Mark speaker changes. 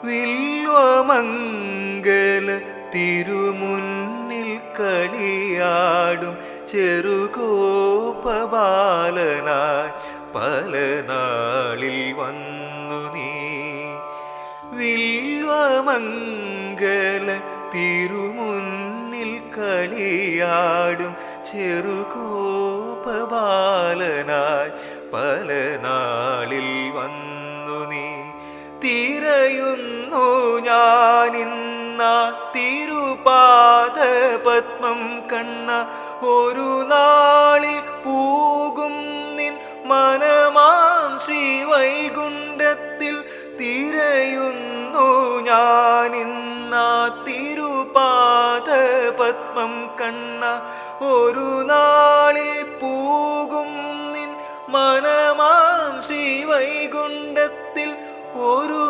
Speaker 1: വില്വമംഗല തിരുമുന്നിൽ കളിയാടും ചെറുകോപബാലനായി പല നാളിൽ വന്നു നീ. വില്വമംഗല തിരുമുന്നിൽ കളിയാടും ചെറുകോപബാലനായി പല നാളിൽ വന്നു നീ. തിരയുന്നു ഞാനിന്ന തിരുപാദപത്മം കണ്ണ, ഒരു നാളിൽ പൂകും നിൻ മനമാം ശ്രീവൈകുണ്ഠത്തിൽ. തിരയുന്നു ഞാനിന്ന തിരുപാദപത്മം കണ്ണ, ഒരു നാളിൽ പൂകും നിൻ മനമാം ശ്രീവൈകുണ്ഠത്തിൽ. ഒരു